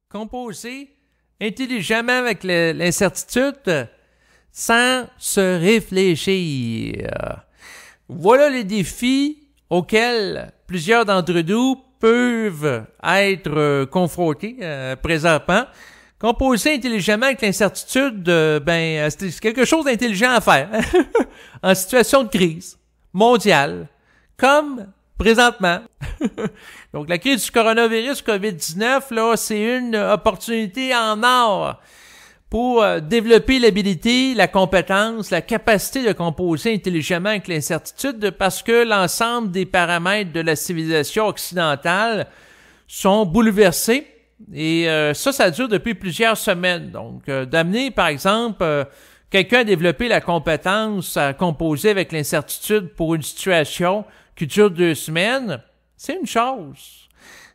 composer intelligemment avec l'incertitude sans se réfléchir. Voilà les défis auxquels plusieurs d'entre nous peuvent être confrontés présentement. Composer intelligemment avec l'incertitude, c'est quelque chose d'intelligent à faire en situation de crise mondiale, comme présentement. Donc, la crise du coronavirus COVID-19, là, c'est une opportunité en or pour développer l'habilité, la compétence, la capacité de composer intelligemment avec l'incertitude parce que l'ensemble des paramètres de la civilisation occidentale sont bouleversés. Et ça dure depuis plusieurs semaines. Donc, d'amener, par exemple, quelqu'un à développer la compétence à composer avec l'incertitude pour une situation qui dure 2 semaines, c'est une chose.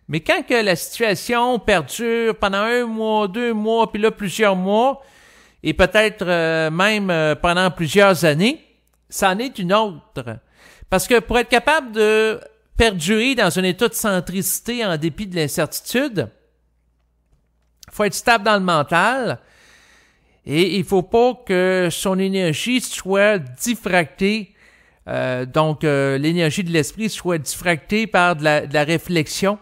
Mais quand que la situation perdure pendant 1 mois, 2 mois, puis là plusieurs mois, et peut-être même pendant plusieurs années, ça en est une autre. Parce que pour être capable de perdurer dans un état de centricité en dépit de l'incertitude, il faut être stable dans le mental et il faut pas que son énergie soit diffractée. L'énergie de l'esprit soit diffractée par de la réflexion,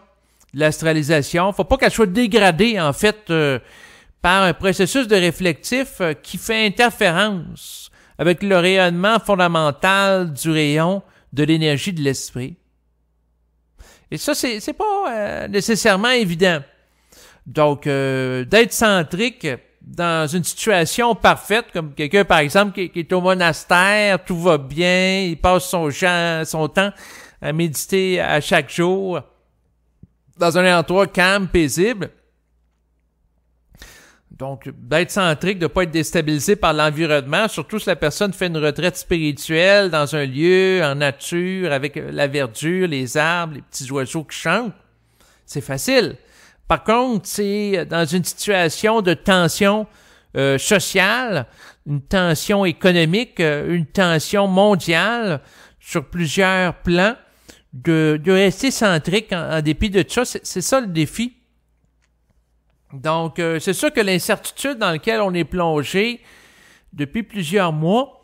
de l'astralisation. Faut pas qu'elle soit dégradée, en fait, par un processus de réflectif qui fait interférence avec le rayonnement fondamental du rayon de l'énergie de l'esprit. Et ça, c'est pas nécessairement évident. Donc, d'être centrique dans une situation parfaite, comme quelqu'un, par exemple, qui est au monastère, tout va bien, il passe son temps à méditer à chaque jour dans un endroit calme, paisible. Donc, d'être centrique, de ne pas être déstabilisé par l'environnement, surtout si la personne fait une retraite spirituelle dans un lieu, en nature, avec la verdure, les arbres, les petits oiseaux qui chantent. C'est facile. Par contre, c'est dans une situation de tension sociale, une tension économique, une tension mondiale sur plusieurs plans, de rester centrique en dépit de tout ça. C'est ça le défi. Donc, c'est sûr que l'incertitude dans laquelle on est plongé depuis plusieurs mois,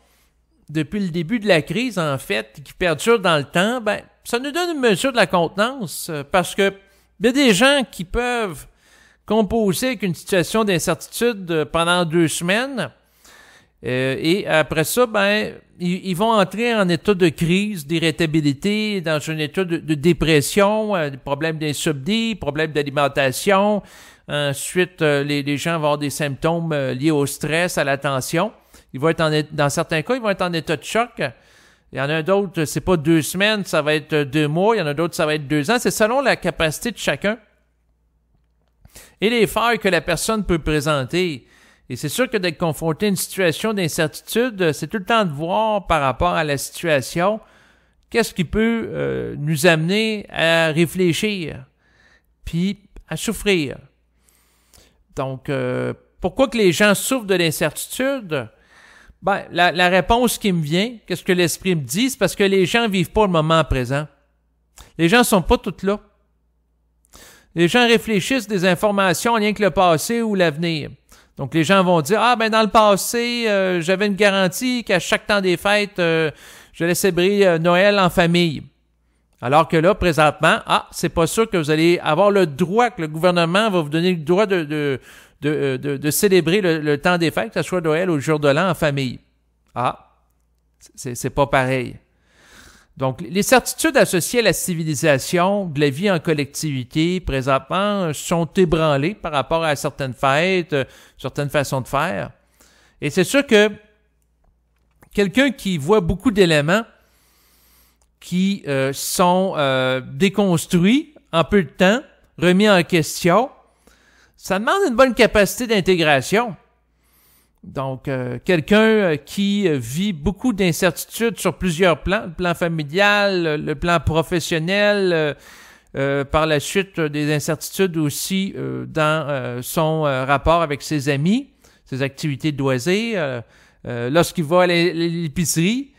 depuis le début de la crise, en fait, qui perdure dans le temps, ça nous donne une mesure de la contenance parce que il y a des gens qui peuvent composer avec une situation d'incertitude pendant 2 semaines et après ça, ils vont entrer en état de crise, d'irritabilité, dans un état de dépression, des problèmes d'insomnie, problèmes d'alimentation. Ensuite, les gens vont avoir des symptômes liés au stress, à la tension. Ils vont être dans certains cas, ils vont être en état de choc. Il y en a d'autres, c'est pas 2 semaines, ça va être 2 mois. Il y en a d'autres, ça va être 2 ans. C'est selon la capacité de chacun et les failles que la personne peut présenter. Et c'est sûr que d'être confronté à une situation d'incertitude, c'est tout le temps de voir par rapport à la situation, qu'est-ce qui peut nous amener à réfléchir, puis à souffrir. Donc, pourquoi que les gens souffrent de l'incertitude? La réponse qui me vient, qu'est-ce que l'esprit me dit, c'est parce que les gens vivent pas le moment présent. Les gens sont pas tous là. Les gens réfléchissent des informations rien que le passé ou l'avenir. Donc, les gens vont dire, dans le passé, j'avais une garantie qu'à chaque temps des fêtes, j'allais célébrer Noël en famille. Alors que là, présentement, c'est pas sûr que vous allez avoir le droit, que le gouvernement va vous donner le droit de célébrer le temps des fêtes, que ce soit Noël ou le jour de l'an en famille. C'est pas pareil. Donc, les certitudes associées à la civilisation, de la vie en collectivité, présentement, sont ébranlées par rapport à certaines fêtes, certaines façons de faire. Et c'est sûr que quelqu'un qui voit beaucoup d'éléments qui sont déconstruits en peu de temps, remis en question, ça demande une bonne capacité d'intégration. Donc, quelqu'un qui vit beaucoup d'incertitudes sur plusieurs plans, le plan familial, le plan professionnel, par la suite des incertitudes aussi dans son rapport avec ses amis, ses activités de loisirs, lorsqu'il va à l'épicerie.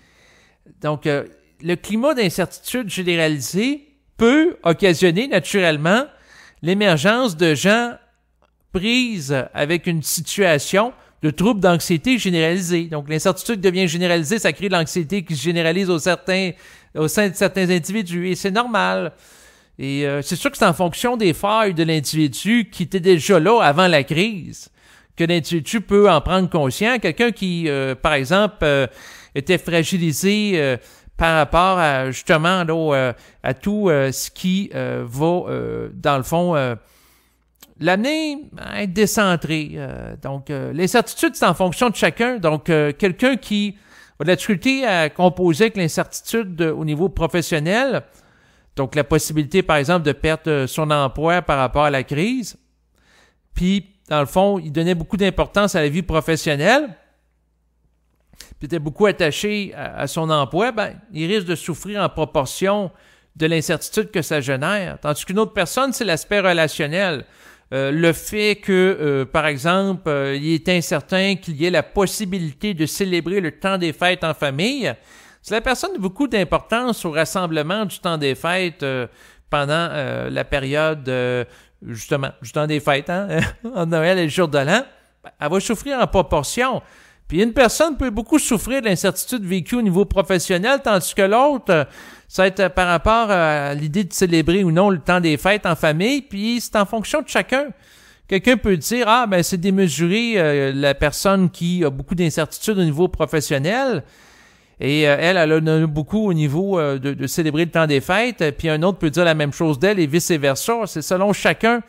Donc, le climat d'incertitude généralisé peut occasionner naturellement l'émergence de gens prises avec une situation de trouble d'anxiété généralisée. Donc, l'incertitude devient généralisée, ça crée de l'anxiété qui se généralise au sein de certains individus, et c'est normal. Et c'est sûr que c'est en fonction des failles de l'individu qui était déjà là avant la crise que l'individu peut en prendre conscience. Quelqu'un qui, par exemple, était fragilisé par rapport à justement là, à tout ce qui va, dans le fond, l'amener à être décentré. Donc, l'incertitude, c'est en fonction de chacun. Donc, quelqu'un qui a de la difficulté à composer avec l'incertitude au niveau professionnel, donc la possibilité, par exemple, de perdre son emploi par rapport à la crise, puis, dans le fond, il donnait beaucoup d'importance à la vie professionnelle, puis était beaucoup attaché à son emploi, ben, il risque de souffrir en proportion de l'incertitude que ça génère. Tandis qu'une autre personne, c'est l'aspect relationnel. Le fait que, par exemple, il est incertain qu'il y ait la possibilité de célébrer le temps des fêtes en famille, c'est la personne a beaucoup d'importance au rassemblement du temps des fêtes pendant la période, justement, du temps des fêtes, hein, en Noël et le jour de l'an. Elle va souffrir en proportion. Puis une personne peut beaucoup souffrir de l'incertitude vécue au niveau professionnel, tandis que l'autre, ça va être par rapport à l'idée de célébrer ou non le temps des fêtes en famille, puis c'est en fonction de chacun. Quelqu'un peut dire, ah, ben c'est démesuré la personne qui a beaucoup d'incertitudes au niveau professionnel, et elle en a beaucoup au niveau de célébrer le temps des fêtes, puis un autre peut dire la même chose d'elle, et vice-versa. C'est selon chacun.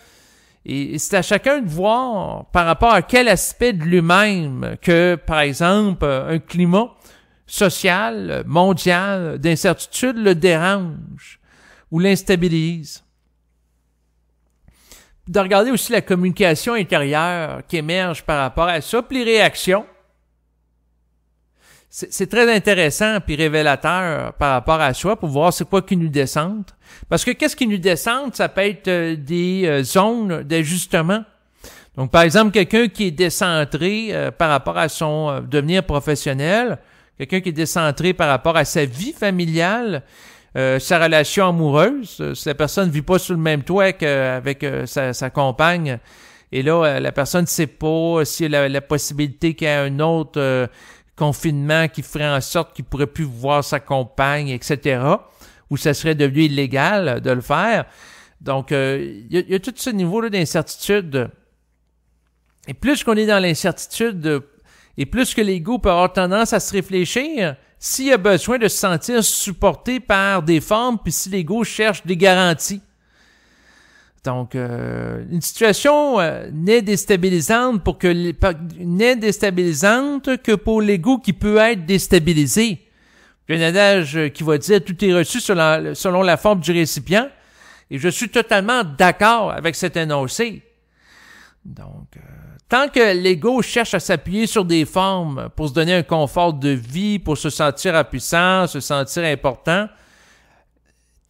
Et c'est à chacun de voir par rapport à quel aspect de lui-même que, par exemple, un climat social, mondial, d'incertitude le dérange ou l'instabilise. De regarder aussi la communication intérieure qui émerge par rapport à ça, puis les réactions. C'est très intéressant puis révélateur par rapport à soi pour voir c'est quoi qui nous décentre. Parce que qu'est-ce qui nous décentre? Ça peut être des zones d'ajustement. Donc, par exemple, quelqu'un qui est décentré par rapport à son devenir professionnel, quelqu'un qui est décentré par rapport à sa vie familiale, sa relation amoureuse. Si la personne ne vit pas sous le même toit qu'avec sa compagne, et là, la personne ne sait pas s'il y a la possibilité qu'il y ait un autre confinement qui ferait en sorte qu'il ne pourrait plus voir sa compagne, etc., ou ça serait devenu illégal de le faire. Donc, il y a tout ce niveau-là d'incertitude. Et plus qu'on est dans l'incertitude, et plus que l'ego peut avoir tendance à se réfléchir, s'il y a besoin de se sentir supporté par des formes, puis si l'ego cherche des garanties. Donc, une situation n'est déstabilisante que pour l'ego qui peut être déstabilisé. Il y a un adage qui va dire « tout est reçu selon la forme du récipient », et je suis totalement d'accord avec cet énoncé. Donc, tant que l'ego cherche à s'appuyer sur des formes pour se donner un confort de vie, pour se sentir impuissant, se sentir important,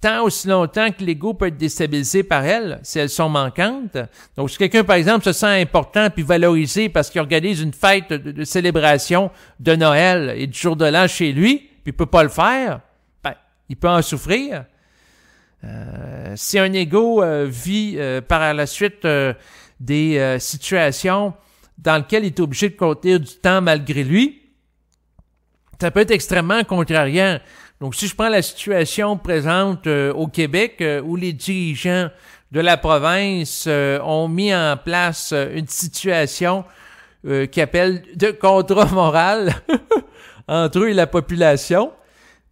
tant aussi longtemps que l'ego peut être déstabilisé par elles, si elles sont manquantes. Donc, si quelqu'un, par exemple, se sent important puis valorisé parce qu'il organise une fête de célébration de Noël et du jour de l'an chez lui, puis il peut pas le faire, ben, il peut en souffrir. Si un ego vit par la suite des situations dans lesquelles il est obligé de contenir du temps malgré lui, ça peut être extrêmement contrariant. Donc, si je prends la situation présente au Québec, où les dirigeants de la province ont mis en place une situation qui appelle de contrat moral entre eux et la population.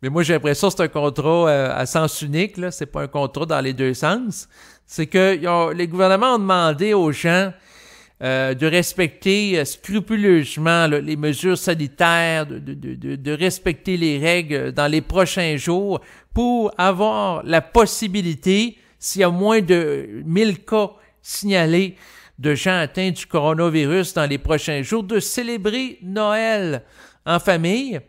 Mais moi, j'ai l'impression que c'est un contrat à sens unique, là. C'est pas un contrat dans les deux sens. C'est que les gouvernements ont demandé aux gens de respecter scrupuleusement là, les mesures sanitaires, de respecter les règles dans les prochains jours pour avoir la possibilité, s'il y a moins de 1000 cas signalés de gens atteints du coronavirus dans les prochains jours, de célébrer Noël en famille.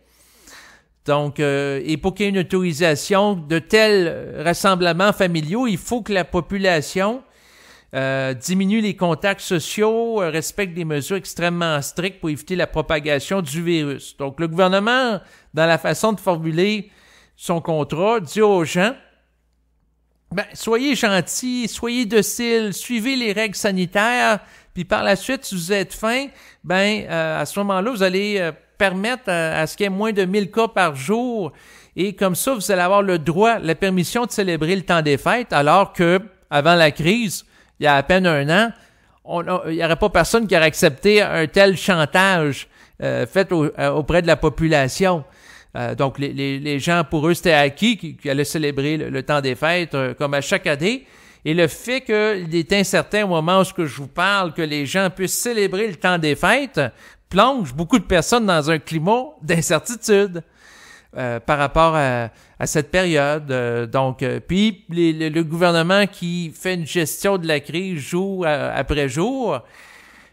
Donc, et pour qu'il y ait une autorisation de tels rassemblements familiaux, il faut que la population diminue les contacts sociaux, respecte des mesures extrêmement strictes pour éviter la propagation du virus. Donc, le gouvernement, dans la façon de formuler son contrat, dit aux gens, ben, soyez gentils, soyez dociles, suivez les règles sanitaires, puis par la suite, si vous êtes faim, à ce moment-là, vous allez permettre à ce qu'il y ait moins de 1000 cas par jour, et comme ça, vous allez avoir le droit, la permission de célébrer le temps des fêtes, alors que avant la crise, il y a à peine un an, il n'y aurait pas personne qui aurait accepté un tel chantage fait auprès de la population. Donc, les gens, pour eux, c'était acquis qu'ils allaient célébrer le temps des fêtes comme à chaque année. Et le fait qu'il est incertain au moment où je vous parle que les gens puissent célébrer le temps des fêtes plonge beaucoup de personnes dans un climat d'incertitude par rapport à cette période. Puis le gouvernement qui fait une gestion de la crise jour après jour,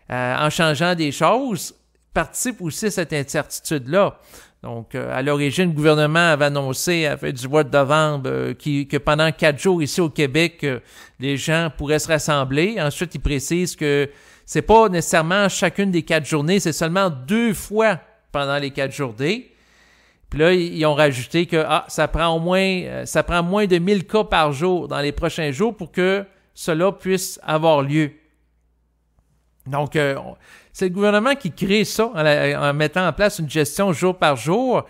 en changeant des choses, participe aussi à cette incertitude-là. Donc, à l'origine, le gouvernement avait annoncé, à la fin du mois de novembre, que pendant 4 jours ici au Québec, les gens pourraient se rassembler. Ensuite, il précise que c'est pas nécessairement chacune des 4 journées, c'est seulement 2 fois pendant les 4 journées. Puis là, ils ont rajouté que ça prend moins de 1000 cas par jour dans les prochains jours pour que cela puisse avoir lieu. Donc, c'est le gouvernement qui crée ça en mettant en place une gestion jour par jour.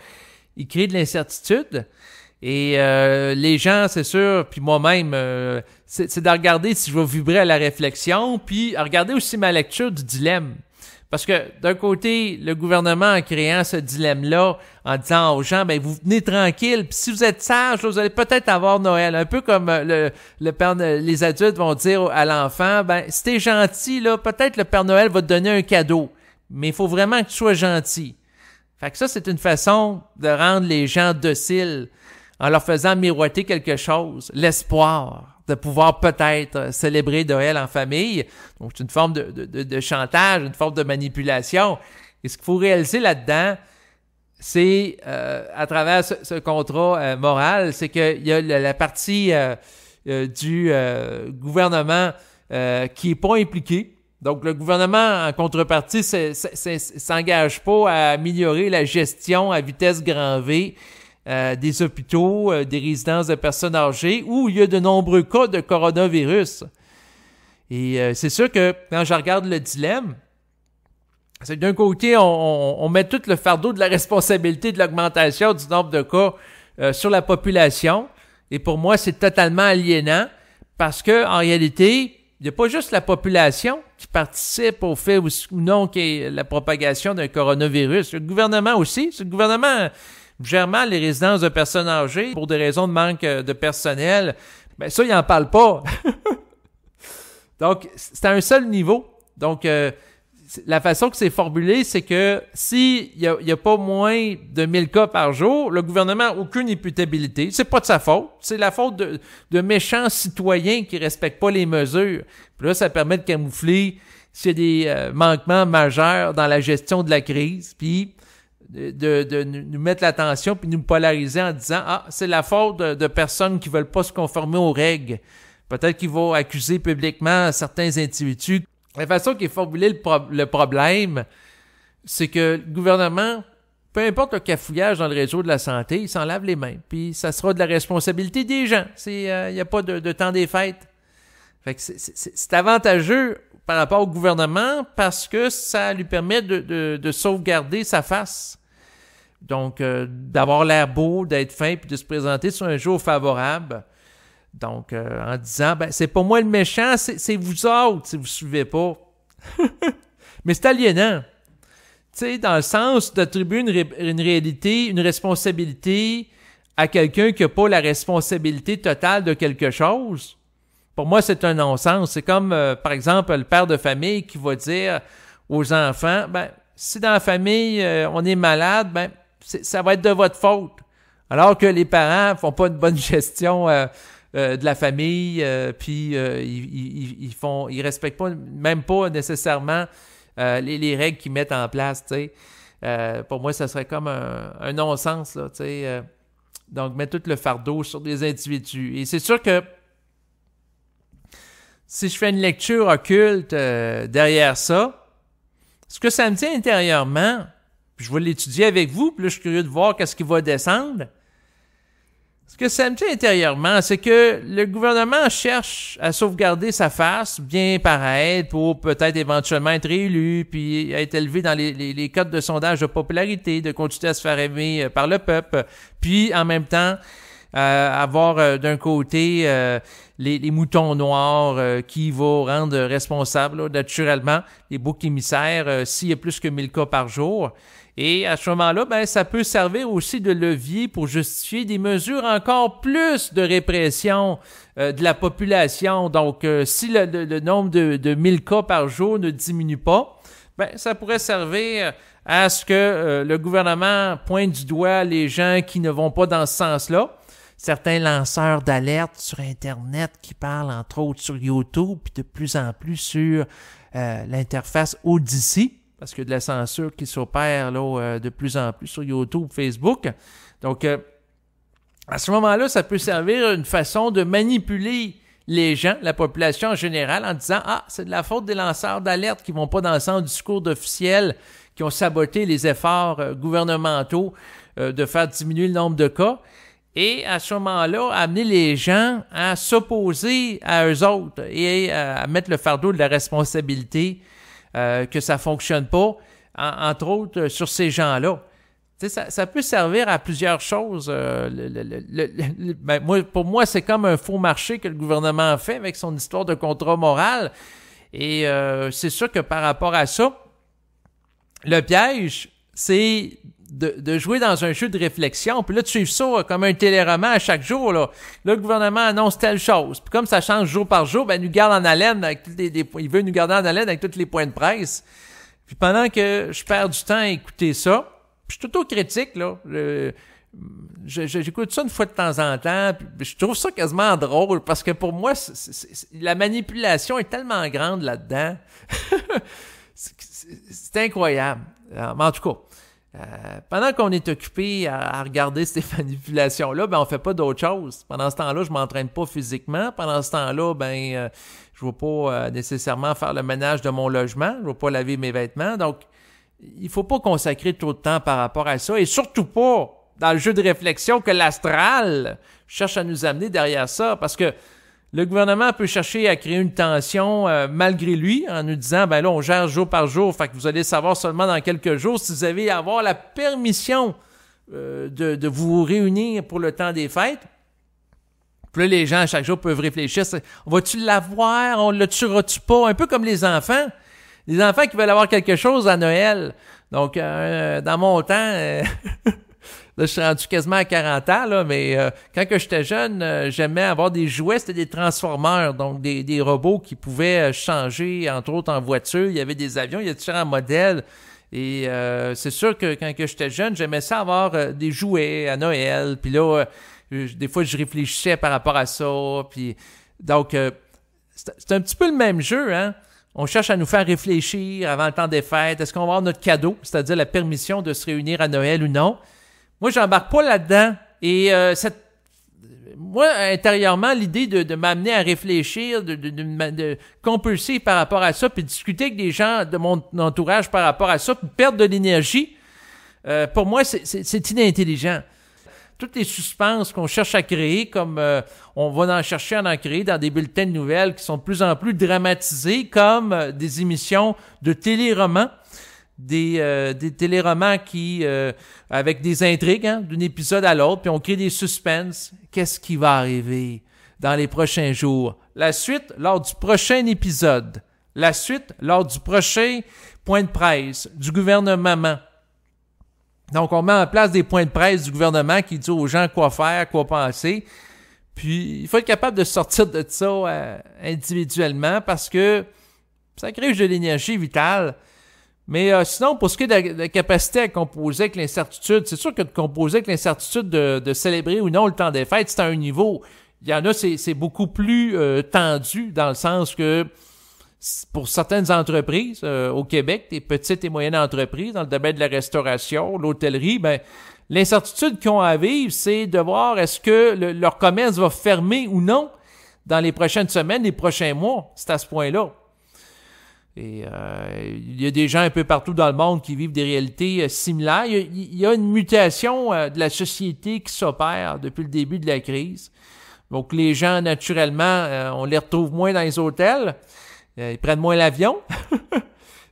Il crée de l'incertitude. Et les gens, c'est sûr, puis moi-même, c'est de regarder si je vais vibrer à la réflexion, puis à regarder aussi ma lecture du dilemme. Parce que d'un côté, le gouvernement en créant ce dilemme-là, en disant aux gens, vous venez tranquille, puis si vous êtes sage, vous allez peut-être avoir Noël. Un peu comme le Père, les adultes vont dire à l'enfant, si t'es gentil, là, peut-être le Père Noël va te donner un cadeau. Mais il faut vraiment que tu sois gentil. Fait que ça, c'est une façon de rendre les gens dociles en leur faisant miroiter quelque chose, l'espoir de pouvoir peut-être célébrer Noël en famille. Donc, c'est une forme de chantage, une forme de manipulation. Et ce qu'il faut réaliser là-dedans, c'est, à travers ce contrat moral, c'est qu'il y a la partie du gouvernement qui n'est pas impliquée. Donc, le gouvernement, en contrepartie, s'engage pas à améliorer la gestion à vitesse grand V des hôpitaux, des résidences de personnes âgées, où il y a de nombreux cas de coronavirus. Et c'est sûr que quand je regarde le dilemme, c'est que d'un côté, on met tout le fardeau de la responsabilité de l'augmentation du nombre de cas sur la population. Et pour moi, c'est totalement aliénant parce que en réalité, il n'y a pas juste la population qui participe au fait ou non qu'il y ait la propagation d'un coronavirus. Le gouvernement aussi. Le gouvernement gère mal les résidences de personnes âgées pour des raisons de manque de personnel. Ça, il n'en parle pas. Donc, c'est à un seul niveau. Donc, la façon que c'est formulé, c'est que s'il y a pas moins de 1000 cas par jour, le gouvernement n'a aucune imputabilité. C'est pas de sa faute. C'est la faute de méchants citoyens qui respectent pas les mesures. Puis là, ça permet de camoufler s'il y a des manquements majeurs dans la gestion de la crise, puis de nous mettre l'attention puis nous polariser en disant c'est la faute de personnes qui veulent pas se conformer aux règles. Peut-être qu'ils vont accuser publiquement certains individus. La façon qui est formulé le problème, c'est que le gouvernement, peu importe le cafouillage dans le réseau de la santé, il s'en lave les mains. Puis ça sera de la responsabilité des gens. Il n'y a pas de temps des fêtes. Fait que c'est avantageux par rapport au gouvernement parce que ça lui permet de sauvegarder sa face. Donc, d'avoir l'air beau, d'être fin, puis de se présenter sur un jour favorable. Donc, en disant, c'est pas moi le méchant, c'est vous autres si vous ne suivez pas. Mais c'est aliénant. Tu sais, dans le sens d'attribuer une réalité, une responsabilité à quelqu'un qui n'a pas la responsabilité totale de quelque chose. Pour moi, c'est un non-sens. C'est comme, par exemple, le père de famille qui va dire aux enfants, si dans la famille, on est malade, ça va être de votre faute. Alors que les parents font pas une bonne gestion de la famille, puis ils respectent pas, même pas nécessairement les règles qu'ils mettent en place, tu sais. Pour moi, ça serait comme un non-sens, là, tu sais. Donc, mettre tout le fardeau sur des individus. Et c'est sûr que si je fais une lecture occulte derrière ça, ce que ça me dit intérieurement, puis je vais l'étudier avec vous, puis là, je suis curieux de voir qu'est-ce qui va descendre, Ce que ça me dit intérieurement, c'est que le gouvernement cherche à sauvegarder sa face, bien paraître pour peut-être éventuellement être réélu, puis être élevé dans les codes de sondage de popularité, de continuer à se faire aimer par le peuple, puis en même temps avoir d'un côté les moutons noirs qui vont rendre responsables là, naturellement les boucs émissaires s'il y a plus que 1000 cas par jour. Et à ce moment-là, ben, ça peut servir aussi de levier pour justifier des mesures encore plus de répression de la population. Donc, si le nombre de 1000 cas par jour ne diminue pas, ben, ça pourrait servir à ce que le gouvernement pointe du doigt les gens qui ne vont pas dans ce sens-là. Certains lanceurs d'alerte sur Internet qui parlent entre autres sur YouTube, puis de plus en plus sur l'interface Odyssey, parce qu'il y a de la censure qui s'opère là, de plus en plus sur YouTube, Facebook. Donc, à ce moment-là, ça peut servir une façon de manipuler les gens, la population en général, en disant « Ah, c'est de la faute des lanceurs d'alerte qui vont pas dans le sens du discours d'officiels, qui ont saboté les efforts gouvernementaux de faire diminuer le nombre de cas. » Et à ce moment-là, amener les gens à s'opposer à eux autres et à mettre le fardeau de la responsabilité que ça fonctionne pas, entre autres sur ces gens-là. Tu sais, ça peut servir à plusieurs choses. Ben, pour moi, c'est comme un faux marché que le gouvernement a fait avec son histoire de contrat moral. Et c'est sûr que par rapport à ça, le piège, c'est de jouer dans un jeu de réflexion. Puis là, tu suives ça comme un téléroman à chaque jour. Là, le gouvernement annonce telle chose. Puis comme ça change jour par jour, ben, il nous garde en haleine avec il veut nous garder en haleine avec tous les points de presse. Puis pendant que je perds du temps à écouter ça, puis je suis auto-critique, là. J'écoute ça une fois de temps en temps, puis je trouve ça quasiment drôle, parce que pour moi, la manipulation est tellement grande là-dedans. C'est incroyable. Mais en tout cas, pendant qu'on est occupé à regarder ces manipulations-là, ben on fait pas d'autre chose. Pendant ce temps-là, je m'entraîne pas physiquement. Pendant ce temps-là, ben je vais pas nécessairement faire le ménage de mon logement. Je vais pas laver mes vêtements. Donc, il faut pas consacrer trop de temps par rapport à ça. Et surtout pas dans le jeu de réflexion que l'astral cherche à nous amener derrière ça. Parce que le gouvernement peut chercher à créer une tension malgré lui en nous disant, ben là, on gère jour par jour, fait que vous allez savoir seulement dans quelques jours si vous allez avoir la permission de vous réunir pour le temps des fêtes. Puis là, les gens, à chaque jour, peuvent réfléchir, on va-tu l'avoir, on le tuera-tu pas? Un peu comme les enfants. Les enfants qui veulent avoir quelque chose à Noël. Donc, dans mon temps... Là, je suis rendu quasiment à 40 ans, là, mais quand que j'étais jeune, j'aimais avoir des jouets, c'était des transformeurs, donc des robots qui pouvaient changer, entre autres en voiture. Il y avait des avions, il y a différents modèles. Et c'est sûr que quand que j'étais jeune, j'aimais ça avoir des jouets à Noël. Puis là, des fois, je réfléchissais par rapport à ça. Puis donc, c'est un petit peu le même jeu, hein? On cherche à nous faire réfléchir avant le temps des fêtes. Est-ce qu'on va avoir notre cadeau, c'est-à-dire la permission de se réunir à Noël ou non? Moi, j'embarque pas là-dedans. Et moi, intérieurement, l'idée de m'amener à réfléchir, de compulser par rapport à ça, puis discuter avec des gens de mon entourage par rapport à ça, puis perdre de l'énergie, pour moi, c'est inintelligent. Toutes les suspenses qu'on cherche à créer, comme on va en chercher à en créer dans des bulletins de nouvelles qui sont de plus en plus dramatisés, comme des émissions de téléromans, des téléromans qui avec des intrigues d'un épisode à l'autre, puis on crée des suspens. Qu'est-ce qui va arriver dans les prochains jours? La suite lors du prochain épisode. La suite lors du prochain point de presse du gouvernement. Donc, on met en place des points de presse du gouvernement qui disent aux gens quoi faire, quoi penser. Puis, il faut être capable de sortir de ça individuellement parce que ça crée de l'énergie vitale. Mais sinon, pour ce qui est de la capacité à composer avec l'incertitude, c'est sûr que de composer avec l'incertitude de célébrer ou non le temps des fêtes, c'est à un niveau. Il y en a, c'est beaucoup plus tendu dans le sens que pour certaines entreprises au Québec, des petites et moyennes entreprises dans le domaine de la restauration, l'hôtellerie, ben l'incertitude qu'ils ont à vivre, c'est de voir est-ce que leur commerce va fermer ou non dans les prochaines semaines, les prochains mois. C'est à ce point-là. Et il y a des gens un peu partout dans le monde qui vivent des réalités similaires. Il y a une mutation de la société qui s'opère depuis le début de la crise. Donc les gens, naturellement, on les retrouve moins dans les hôtels. Ils prennent moins l'avion.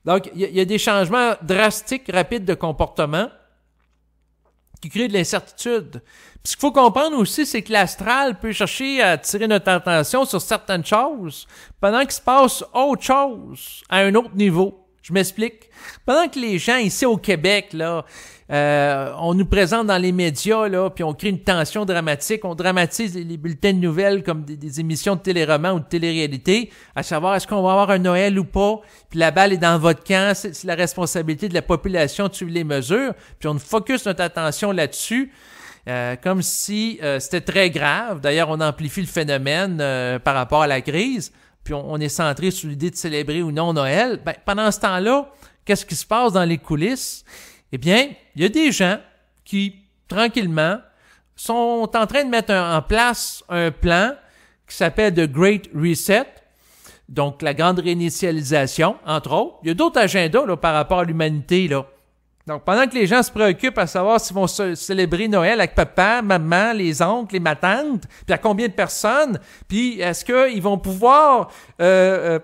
Donc il y a des changements drastiques, rapides de comportement qui créent de l'incertitude. Puis ce qu'il faut comprendre aussi, c'est que l'astral peut chercher à attirer notre attention sur certaines choses pendant qu'il se passe autre chose à un autre niveau. Je m'explique. Pendant que les gens ici au Québec, là, on nous présente dans les médias, là, puis on crée une tension dramatique, on dramatise les bulletins de nouvelles comme des émissions de téléromans ou de télé-réalité, à savoir est-ce qu'on va avoir un Noël ou pas, puis la balle est dans votre camp, c'est la responsabilité de la population de suivre les mesures, puis on focus notre attention là-dessus. Comme si c'était très grave. D'ailleurs, on amplifie le phénomène par rapport à la crise, puis on est centré sur l'idée de célébrer ou non Noël. Ben, pendant ce temps-là, qu'est-ce qui se passe dans les coulisses? Eh bien, il y a des gens qui, tranquillement, sont en train de mettre en place un plan qui s'appelle The Great Reset, donc la grande réinitialisation, entre autres. Il y a d'autres agendas là, par rapport à l'humanité, là. Donc, pendant que les gens se préoccupent à savoir s'ils vont célébrer Noël avec papa, maman, les oncles, les matantes, puis à combien de personnes, puis est-ce qu'ils vont pouvoir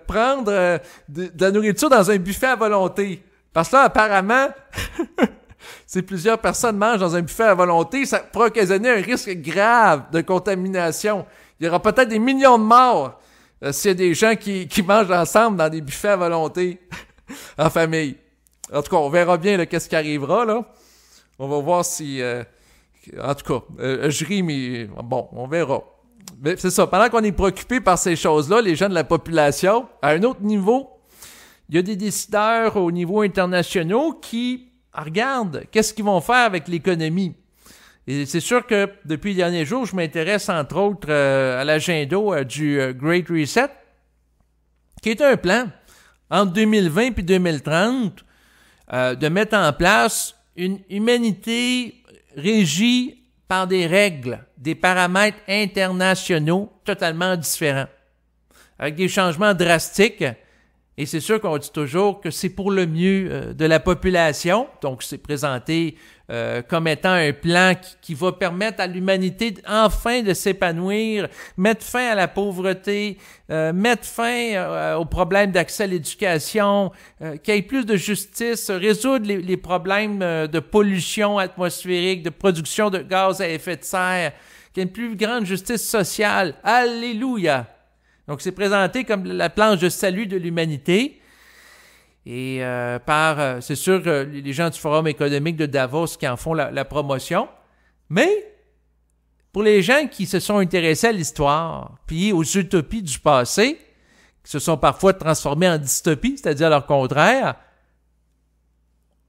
prendre de la nourriture dans un buffet à volonté? Parce que là, apparemment, si plusieurs personnes mangent dans un buffet à volonté, ça pourrait occasionner un risque grave de contamination. Il y aura peut-être des millions de morts s'il y a des gens qui mangent ensemble dans des buffets à volonté en famille. En tout cas, on verra bien là, qu'est-ce qui arrivera, là. On va voir si... en tout cas, je ris, mais bon, on verra. Mais c'est ça, pendant qu'on est préoccupé par ces choses-là, les gens de la population, à un autre niveau, il y a des décideurs au niveau international qui regardent qu'est-ce qu'ils vont faire avec l'économie. Et c'est sûr que depuis les derniers jours, je m'intéresse entre autres à l'agenda du Great Reset, qui est un plan entre 2020 et 2030 de mettre en place une humanité régie par des règles, des paramètres internationaux totalement différents, avec des changements drastiques. Et c'est sûr qu'on dit toujours que c'est pour le mieux de la population. Donc, c'est présenté comme étant un plan qui va permettre à l'humanité enfin de s'épanouir, mettre fin à la pauvreté, mettre fin aux problèmes d'accès à l'éducation, qu'il y ait plus de justice, résoudre les problèmes de pollution atmosphérique, de production de gaz à effet de serre, qu'il y ait une plus grande justice sociale. Alléluia! Donc, c'est présenté comme la planche de salut de l'humanité. Et c'est sûr que les gens du Forum économique de Davos qui en font la promotion. Mais, pour les gens qui se sont intéressés à l'histoire, puis aux utopies du passé, qui se sont parfois transformées en dystopies, c'est-à-dire leur contraire,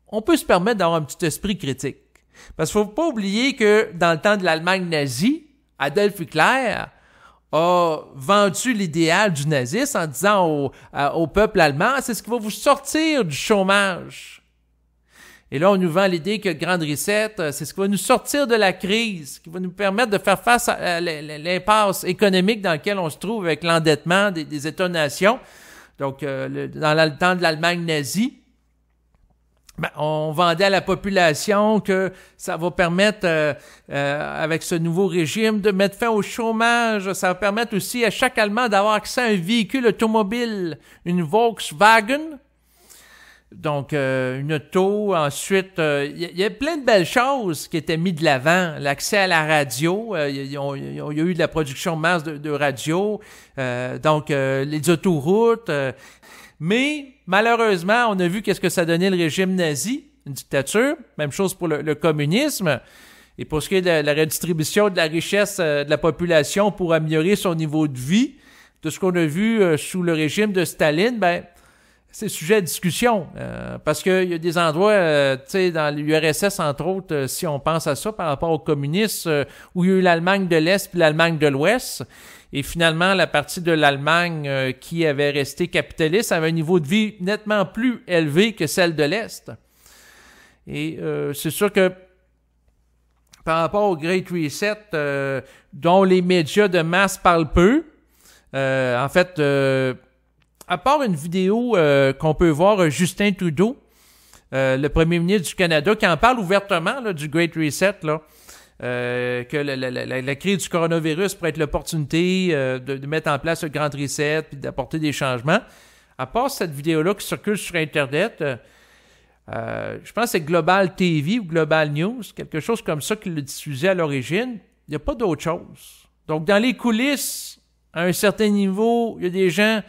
on peut se permettre d'avoir un petit esprit critique. Parce qu'il ne faut pas oublier que dans le temps de l'Allemagne nazie, Adolf Hitler a vendu l'idéal du nazisme en disant au peuple allemand, c'est ce qui va vous sortir du chômage. Et là, on nous vend l'idée que le Grand Reset, c'est ce qui va nous sortir de la crise, qui va nous permettre de faire face à l'impasse économique dans laquelle on se trouve avec l'endettement des États-nations. Donc, dans le temps de l'Allemagne nazie, on vendait à la population que ça va permettre, avec ce nouveau régime, de mettre fin au chômage. Ça va permettre aussi à chaque Allemand d'avoir accès à un véhicule automobile, une Volkswagen. Donc, une auto. Ensuite, il y a plein de belles choses qui étaient mises de l'avant. L'accès à la radio. Il y a eu de la production masse de radio. Donc, les autoroutes. Mais, malheureusement, on a vu qu'est-ce que ça donnait le régime nazi, une dictature. Même chose pour le communisme. Et pour ce qui est de la redistribution de la richesse de la population pour améliorer son niveau de vie, de ce qu'on a vu sous le régime de Staline, c'est sujet à discussion. Parce qu'il y a des endroits, tu sais, dans l'URSS, entre autres, si on pense à ça par rapport aux communistes, où il y a eu l'Allemagne de l'Est puis l'Allemagne de l'Ouest. Et finalement, la partie de l'Allemagne qui avait resté capitaliste avait un niveau de vie nettement plus élevé que celle de l'Est. Et c'est sûr que par rapport au Great Reset, dont les médias de masse parlent peu, en fait, à part une vidéo qu'on peut voir Justin Trudeau, le premier ministre du Canada, qui en parle ouvertement là, du Great Reset, là, que la crise du coronavirus pourrait être l'opportunité de mettre en place le Grand Reset puis d'apporter des changements. À part cette vidéo-là qui circule sur Internet, je pense que c'est Global TV ou Global News, quelque chose comme ça qui le diffusait à l'origine. Il n'y a pas d'autre chose. Donc, dans les coulisses, à un certain niveau, il y a des gens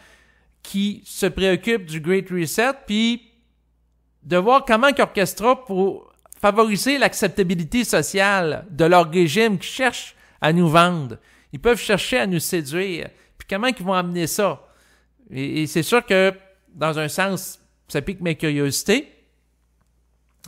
qui se préoccupent du Great Reset, puis de voir comment ils orchestrent pour favoriser l'acceptabilité sociale de leur régime qui cherche à nous vendre. Ils peuvent chercher à nous séduire. Puis comment ils vont amener ça? Et c'est sûr que, dans un sens, ça pique ma curiosité.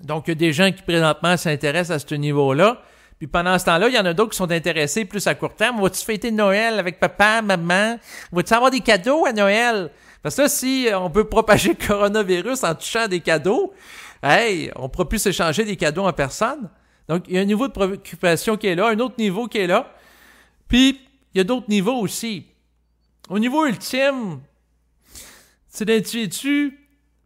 Donc, il y a des gens qui, présentement, s'intéressent à ce niveau-là. Puis pendant ce temps-là, il y en a d'autres qui sont intéressés plus à court terme. Vas-tu fêter Noël avec papa, maman? Vas-tu avoir des cadeaux à Noël? Parce que là, si on peut propager le coronavirus en touchant des cadeaux, hey, on ne pourra plus s'échanger des cadeaux en personne. Donc, il y a un niveau de préoccupation qui est là, un autre niveau qui est là. Puis, il y a d'autres niveaux aussi. Au niveau ultime, c'est l'individu,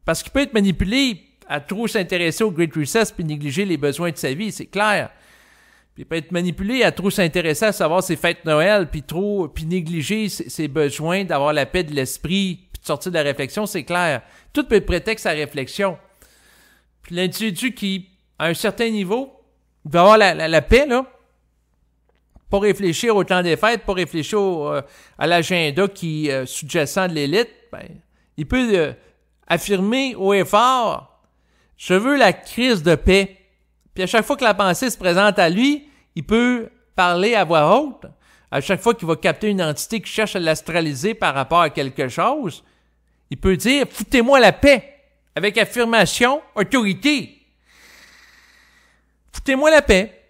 parce qu'il peut être manipulé à trop s'intéresser au Great Reset puis négliger les besoins de sa vie, c'est clair. Puis il peut être manipulé à trop s'intéresser à savoir ses fêtes de Noël puis négliger ses besoins d'avoir la paix de l'esprit puis de sortir de la réflexion, c'est clair. Tout peut être prétexte à à Puis l'individu qui, à un certain niveau, va avoir la paix, là, pas réfléchir au temps des fêtes, pas réfléchir à l'agenda qui est sous-jacent de l'élite, ben, il peut affirmer haut et fort « Je veux la crise de paix ». Puis à chaque fois que la pensée se présente à lui, il peut parler à voix haute. À chaque fois qu'il va capter une entité qui cherche à l'astraliser par rapport à quelque chose, il peut dire « Foutez-moi la paix » avec affirmation, autorité. Foutez-moi la paix.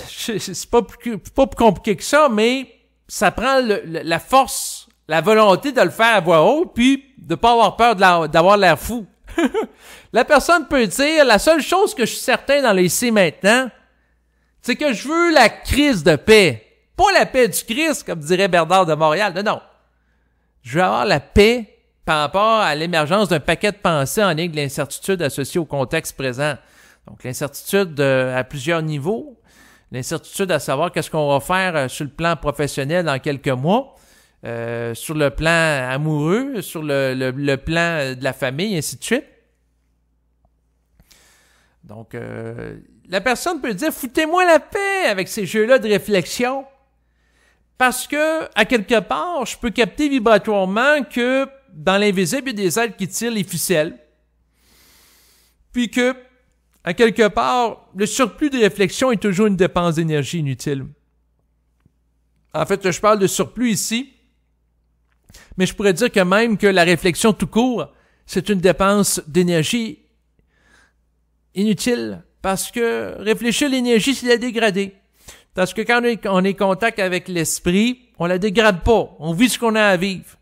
C'est pas plus compliqué que ça, mais ça prend la force, la volonté de le faire à voix haute, puis de pas avoir peur d'avoir l'air fou. La personne peut dire, la seule chose que je suis certain dans le ici maintenant, c'est que je veux la crise de paix. Pas la paix du Christ, comme dirait Bernard de Montréal. Non. Je veux avoir la paix par rapport à l'émergence d'un paquet de pensées en lien avec l'incertitude associée au contexte présent. Donc, l'incertitude à plusieurs niveaux. L'incertitude à savoir qu'est-ce qu'on va faire sur le plan professionnel dans quelques mois, sur le plan amoureux, sur le plan de la famille, et ainsi de suite. Donc, la personne peut dire « Foutez-moi la paix » avec ces jeux-là de réflexion. Parce que, à quelque part, je peux capter vibratoirement que dans l'invisible, il y a des êtres qui tirent les ficelles. Puis que, à quelque part, le surplus de réflexion est toujours une dépense d'énergie inutile. En fait, je parle de surplus ici, mais je pourrais dire que même que la réflexion tout court, c'est une dépense d'énergie inutile, parce que réfléchir l'énergie, c'est la dégrader. Parce que quand on est en contact avec l'esprit, on la dégrade pas. On vit ce qu'on a à vivre.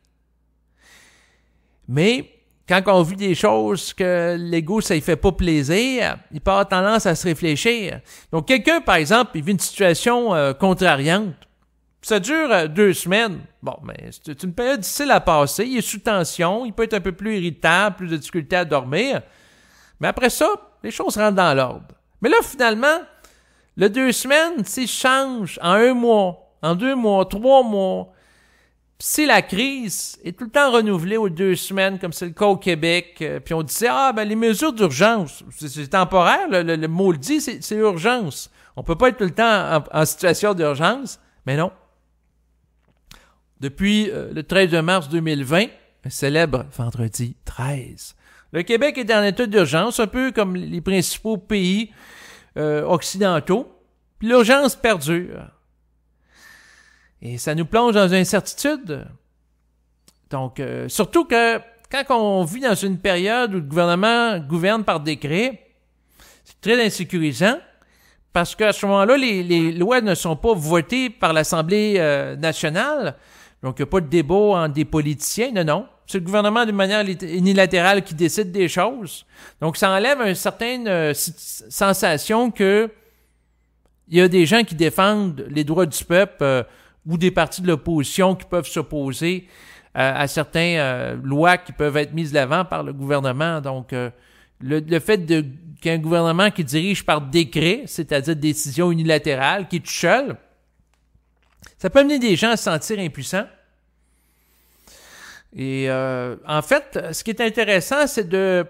Mais, quand on vit des choses que l'ego, ça ne fait pas plaisir, il peut avoir tendance à se réfléchir. Donc, quelqu'un, par exemple, il vit une situation contrariante. Ça dure 2 semaines. Bon, mais c'est une période difficile à passer. Il est sous tension. Il peut être un peu plus irritable, plus de difficulté à dormir. Mais après ça, les choses rentrent dans l'ordre. Mais là, finalement, le 2 semaines, ça change en 1 mois, en 2 mois, 3 mois. Si la crise est tout le temps renouvelée aux 2 semaines, comme c'est le cas au Québec, puis on disait, les mesures d'urgence, c'est temporaire, le mot le dit, c'est urgence. On peut pas être tout le temps en situation d'urgence, mais non. Depuis le 13 mars 2020, un célèbre vendredi 13, le Québec est en état d'urgence, un peu comme les principaux pays occidentaux, puis l'urgence perdure. Et ça nous plonge dans une incertitude. Donc, surtout que quand on vit dans une période où le gouvernement gouverne par décret, c'est très insécurisant parce qu'à ce moment-là, les lois ne sont pas votées par l'Assemblée nationale. Donc, il n'y a pas de débat entre des politiciens. Non. C'est le gouvernement d'une manière unilatérale qui décide des choses. Donc, ça enlève une certaine sensation que il y a des gens qui défendent les droits du peuple ou des partis de l'opposition qui peuvent s'opposer à certaines lois qui peuvent être mises de l'avant par le gouvernement. Donc, le fait qu'il y ait un gouvernement qui dirige par décret, c'est-à-dire décision unilatérale, qui est tout seul, ça peut amener des gens à se sentir impuissants. Et en fait, ce qui est intéressant, c'est de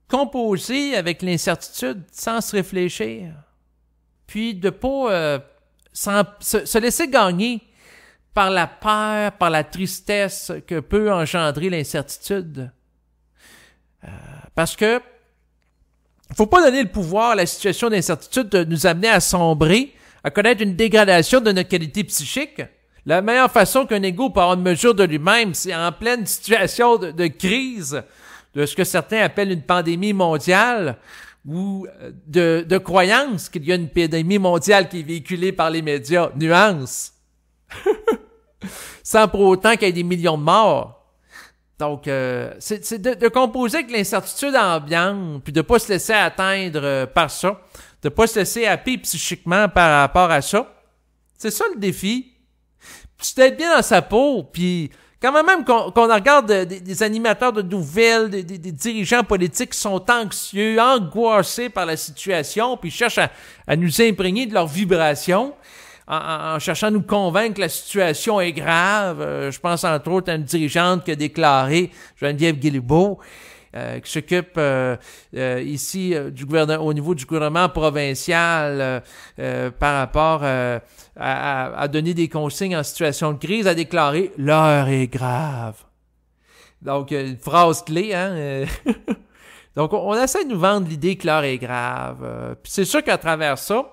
composer avec l'incertitude sans se réfléchir. Puis de ne pas se laisser gagner par la peur, par la tristesse que peut engendrer l'incertitude. Parce que il ne faut pas donner le pouvoir à la situation d'incertitude de nous amener à sombrer, à connaître une dégradation de notre qualité psychique. La meilleure façon qu'un ego peut avoir une mesure de lui-même, c'est en pleine situation de crise, de ce que certains appellent une pandémie mondiale, ou de croyance qu'il y a une pandémie mondiale qui est véhiculée par les médias. Nuance. Sans pour autant qu'il y ait des millions de morts. Donc, c'est de composer avec l'incertitude ambiante, puis de ne pas se laisser atteindre par ça, de ne pas se laisser happer psychiquement par rapport à ça. C'est ça le défi. Puis d'être bien dans sa peau, puis quand même qu'on regarde des animateurs de nouvelles, des dirigeants politiques qui sont anxieux, angoissés par la situation, puis cherchent à nous imprégner de leurs vibrations, en cherchant à nous convaincre que la situation est grave. Je pense entre autres à une dirigeante qui a déclaré, Geneviève Guilbeault, qui s'occupe ici du gouvernement, au niveau du gouvernement provincial par rapport à donner des consignes en situation de crise, a déclaré « L'heure est grave ». Donc, une phrase clé, hein? Donc, on essaie de nous vendre l'idée que l'heure est grave. Puis c'est sûr qu'à travers ça,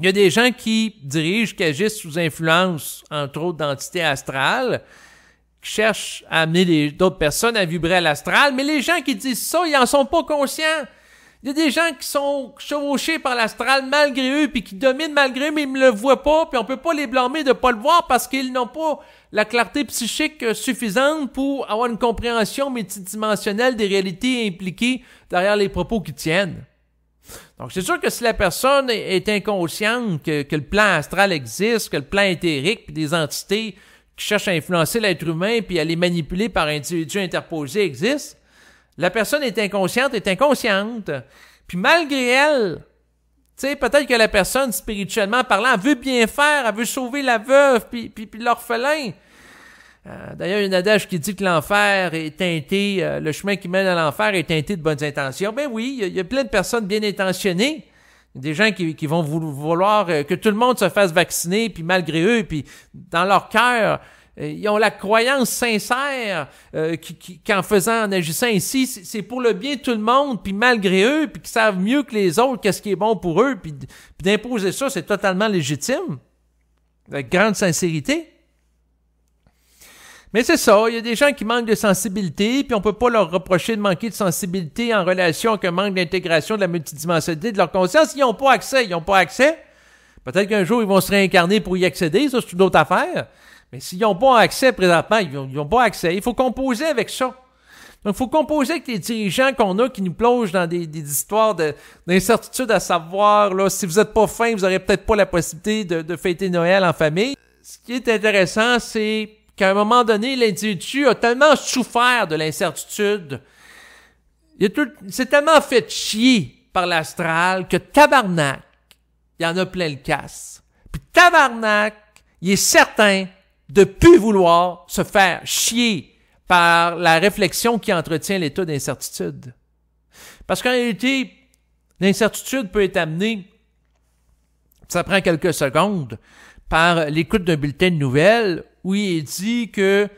il y a des gens qui dirigent, qui agissent sous influence, entre autres, d'entités astrales, qui cherchent à amener d'autres personnes à vibrer à l'astral, mais les gens qui disent ça, ils en sont pas conscients. Il y a des gens qui sont chevauchés par l'astral malgré eux, puis qui dominent malgré eux, mais ils ne le voient pas, puis on peut pas les blâmer de pas le voir parce qu'ils n'ont pas la clarté psychique suffisante pour avoir une compréhension multidimensionnelle des réalités impliquées derrière les propos qu'ils tiennent. Donc, c'est sûr que si la personne est inconsciente que le plan astral existe, que le plan éthérique, puis des entités qui cherchent à influencer l'être humain puis à les manipuler par individus interposés existent, la personne est inconsciente. Puis malgré elle, tu sais, peut-être que la personne, spirituellement parlant, elle veut bien faire, elle veut sauver la veuve puis l'orphelin. D'ailleurs, il y a une adage qui dit que l'enfer est teinté, le chemin qui mène à l'enfer est teinté de bonnes intentions. Ben oui, il y a plein de personnes bien intentionnées. Des gens qui vont vouloir que tout le monde se fasse vacciner, puis malgré eux, puis dans leur cœur, ils ont la croyance sincère qu'en en agissant ici, c'est pour le bien de tout le monde, puis malgré eux, puis qu'ils savent mieux que les autres qu'est-ce qui est bon pour eux, puis d'imposer ça, c'est totalement légitime, avec grande sincérité. Mais c'est ça, il y a des gens qui manquent de sensibilité, puis on peut pas leur reprocher de manquer de sensibilité en relation avec un manque d'intégration de la multidimensionnalité de leur conscience. Ils n'ont pas accès. Peut-être qu'un jour, ils vont se réincarner pour y accéder, ça, c'est une autre affaire. Mais s'ils n'ont pas accès présentement, ils n'ont pas accès. Il faut composer avec ça. Donc, il faut composer avec les dirigeants qu'on a qui nous plongent dans des histoires d'incertitude à savoir, là, si vous n'êtes pas fin, vous n'aurez peut-être pas la possibilité de fêter Noël en famille. Ce qui est intéressant, c'est qu'à un moment donné, l'individu a tellement souffert de l'incertitude, c'est tellement fait chier par l'astral que tabarnak, il y en a plein le casse. Puis tabarnak, il est certain de plus vouloir se faire chier par la réflexion qui entretient l'état d'incertitude. Parce qu'en réalité, l'incertitude peut être amenée, ça prend quelques secondes, par l'écoute d'un bulletin de nouvelles où il est dit que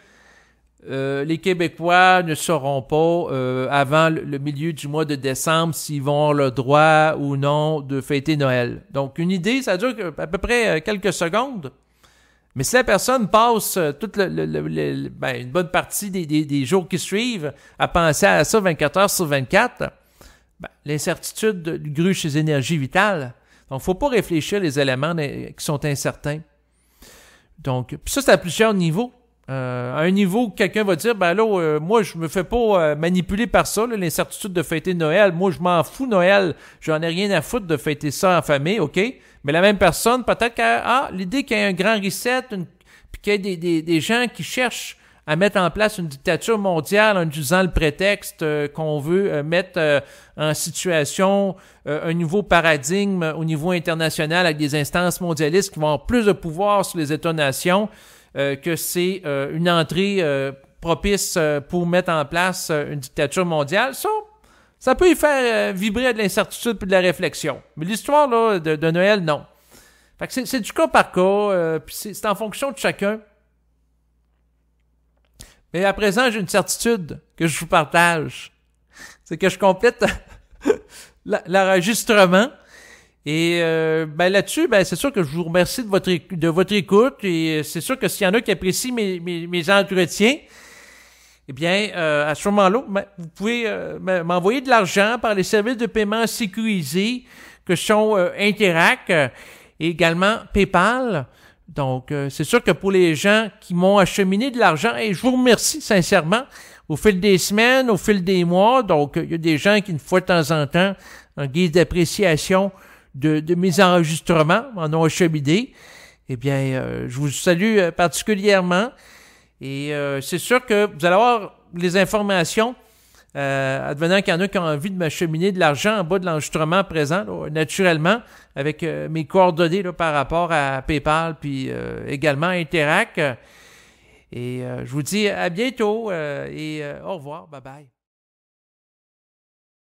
les Québécois ne sauront pas avant le milieu du mois de décembre s'ils vont avoir le droit ou non de fêter Noël. Donc, une idée, ça dure à peu près quelques secondes. Mais si la personne passe toute une bonne partie des jours qui suivent à penser à ça 24 heures sur 24, l'incertitude gruge ses énergies vitales. Donc, il ne faut pas réfléchir les éléments qui sont incertains. Donc, puis ça, c'est à plusieurs niveaux. À un niveau où quelqu'un va dire, moi, je me fais pas manipuler par ça, là, l'incertitude de fêter Noël. Moi, je m'en fous, Noël. J'en ai rien à foutre de fêter ça en famille, OK? Mais la même personne, peut-être l'idée qu'il y ait un grand reset, puis qu'il y ait des gens qui cherchent à mettre en place une dictature mondiale en utilisant le prétexte qu'on veut mettre en situation un nouveau paradigme au niveau international avec des instances mondialistes qui vont avoir plus de pouvoir sur les États-nations, que c'est une entrée propice pour mettre en place une dictature mondiale. Ça peut y faire vibrer de l'incertitude et de la réflexion. Mais l'histoire là, de Noël, non. Fait que c'est du cas par cas, puis c'est en fonction de chacun. Mais à présent, j'ai une certitude que je vous partage. C'est que je complète l'enregistrement. Et là-dessus, c'est sûr que je vous remercie de votre écoute. Et c'est sûr que s'il y en a qui apprécient mes entretiens, eh bien, à ce moment-là, vous pouvez m'envoyer de l'argent par les services de paiement sécurisés que sont Interac et également PayPal. Donc, c'est sûr que pour les gens qui m'ont acheminé de l'argent, et je vous remercie sincèrement au fil des semaines, au fil des mois. Donc, il y a des gens qui, une fois de temps en temps, en guise d'appréciation de mes enregistrements, m'en ont acheminé. Eh bien, je vous salue particulièrement. Et c'est sûr que vous allez avoir les informations, advenant qu'il y en a qui ont envie de m'acheminer de l'argent en bas de l'enregistrement présent, là, naturellement, avec mes coordonnées là, par rapport à PayPal, puis également Interac. Et je vous dis à bientôt et au revoir, bye bye.